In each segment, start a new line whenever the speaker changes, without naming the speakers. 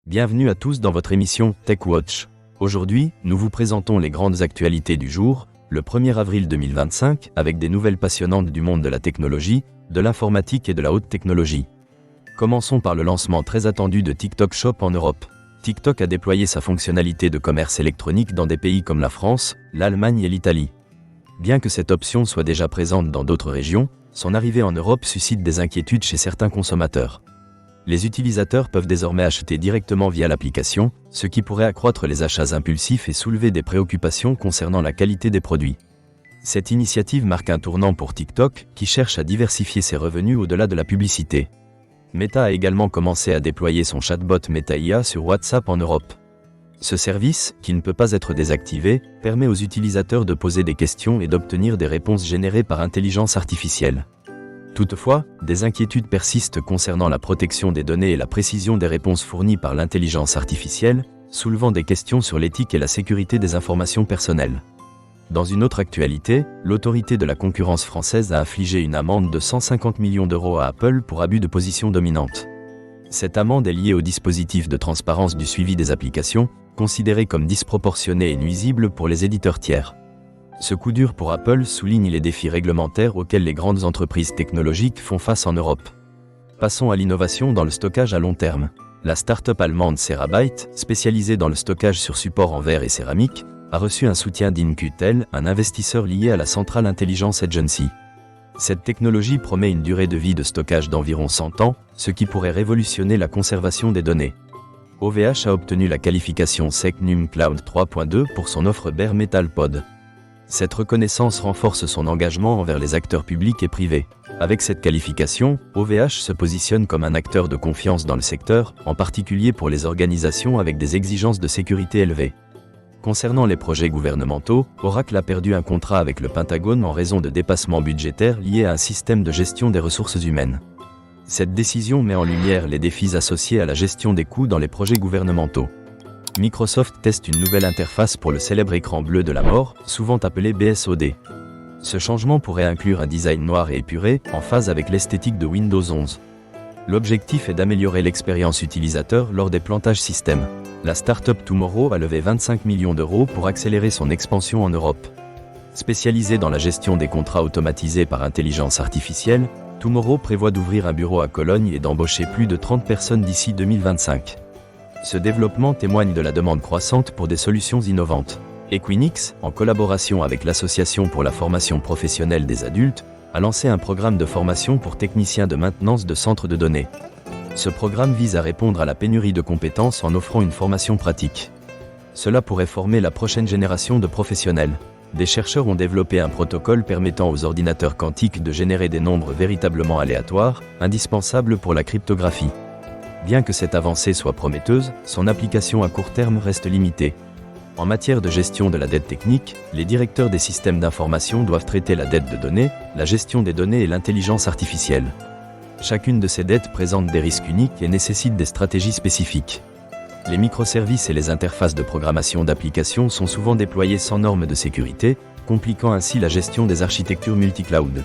Bienvenue à tous dans votre émission TechWatch. Aujourd'hui, nous vous présentons les grandes actualités du jour, le 1er avril 2025, avec des nouvelles passionnantes du monde de la technologie, de l'informatique et de la haute technologie. Commençons par le lancement très attendu de TikTok Shop en Europe. TikTok a déployé sa fonctionnalité de commerce électronique dans des pays comme la France, l'Allemagne et l'Italie. Bien que cette option soit déjà présente dans d'autres régions, son arrivée en Europe suscite des inquiétudes chez certains consommateurs. Les utilisateurs peuvent désormais acheter directement via l'application, ce qui pourrait accroître les achats impulsifs et soulever des préoccupations concernant la qualité des produits. Cette initiative marque un tournant pour TikTok, qui cherche à diversifier ses revenus au-delà de la publicité. Meta a également commencé à déployer son chatbot Meta IA sur WhatsApp en Europe. Ce service, qui ne peut pas être désactivé, permet aux utilisateurs de poser des questions et d'obtenir des réponses générées par intelligence artificielle. Toutefois, des inquiétudes persistent concernant la protection des données et la précision des réponses fournies par l'intelligence artificielle, soulevant des questions sur l'éthique et la sécurité des informations personnelles. Dans une autre actualité, l'autorité de la concurrence française a infligé une amende de 150 millions d'euros à Apple pour abus de position dominante. Cette amende est liée au dispositif de transparence du suivi des applications, considéré comme disproportionné et nuisible pour les éditeurs tiers. Ce coup dur pour Apple souligne les défis réglementaires auxquels les grandes entreprises technologiques font face en Europe. Passons à l'innovation dans le stockage à long terme. La start-up allemande Terabyte, spécialisée dans le stockage sur support en verre et céramique, a reçu un soutien d'InQtel, un investisseur lié à la Central Intelligence Agency. Cette technologie promet une durée de vie de stockage d'environ 100 ans, ce qui pourrait révolutionner la conservation des données. OVH a obtenu la qualification SecNum Cloud 3.2 pour son offre Bare Metal Pod. Cette reconnaissance renforce son engagement envers les acteurs publics et privés. Avec cette qualification, OVH se positionne comme un acteur de confiance dans le secteur, en particulier pour les organisations avec des exigences de sécurité élevées. Concernant les projets gouvernementaux, Oracle a perdu un contrat avec le Pentagone en raison de dépassements budgétaires liés à un système de gestion des ressources humaines. Cette décision met en lumière les défis associés à la gestion des coûts dans les projets gouvernementaux. Microsoft teste une nouvelle interface pour le célèbre écran bleu de la mort, souvent appelé BSOD. Ce changement pourrait inclure un design noir et épuré, en phase avec l'esthétique de Windows 11. L'objectif est d'améliorer l'expérience utilisateur lors des plantages système. La start-up Tomorrow a levé 25 millions d'euros pour accélérer son expansion en Europe. Spécialisée dans la gestion des contrats automatisés par intelligence artificielle, Tomorrow prévoit d'ouvrir un bureau à Cologne et d'embaucher plus de 30 personnes d'ici 2025. Ce développement témoigne de la demande croissante pour des solutions innovantes. Equinix, en collaboration avec l'Association pour la formation professionnelle des adultes, a lancé un programme de formation pour techniciens de maintenance de centres de données. Ce programme vise à répondre à la pénurie de compétences en offrant une formation pratique. Cela pourrait former la prochaine génération de professionnels. Des chercheurs ont développé un protocole permettant aux ordinateurs quantiques de générer des nombres véritablement aléatoires, indispensables pour la cryptographie. Bien que cette avancée soit prometteuse, son application à court terme reste limitée. En matière de gestion de la dette technique, les directeurs des systèmes d'information doivent traiter la dette de données, la gestion des données et l'intelligence artificielle. Chacune de ces dettes présente des risques uniques et nécessite des stratégies spécifiques. Les microservices et les interfaces de programmation d'applications sont souvent déployés sans normes de sécurité, compliquant ainsi la gestion des architectures multicloud.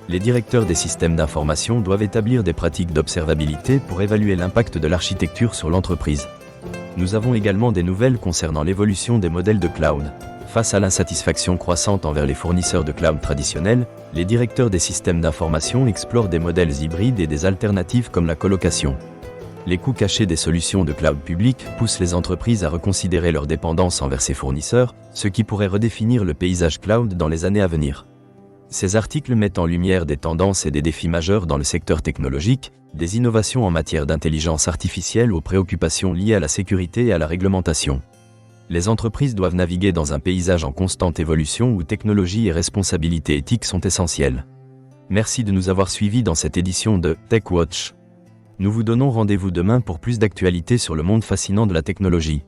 Les directeurs des systèmes d'information doivent établir des pratiques d'observabilité pour évaluer l'impact de l'architecture sur l'entreprise. Nous avons également des nouvelles concernant l'évolution des modèles de cloud. Face à l'insatisfaction croissante envers les fournisseurs de cloud traditionnels, les directeurs des systèmes d'information explorent des modèles hybrides et des alternatives comme la colocation. Les coûts cachés des solutions de cloud public poussent les entreprises à reconsidérer leur dépendance envers ces fournisseurs, ce qui pourrait redéfinir le paysage cloud dans les années à venir. Ces articles mettent en lumière des tendances et des défis majeurs dans le secteur technologique, des innovations en matière d'intelligence artificielle aux préoccupations liées à la sécurité et à la réglementation. Les entreprises doivent naviguer dans un paysage en constante évolution où technologie et responsabilité éthique sont essentielles. Merci de nous avoir suivis dans cette édition de TechWatch. Nous vous donnons rendez-vous demain pour plus d'actualités sur le monde fascinant de la technologie.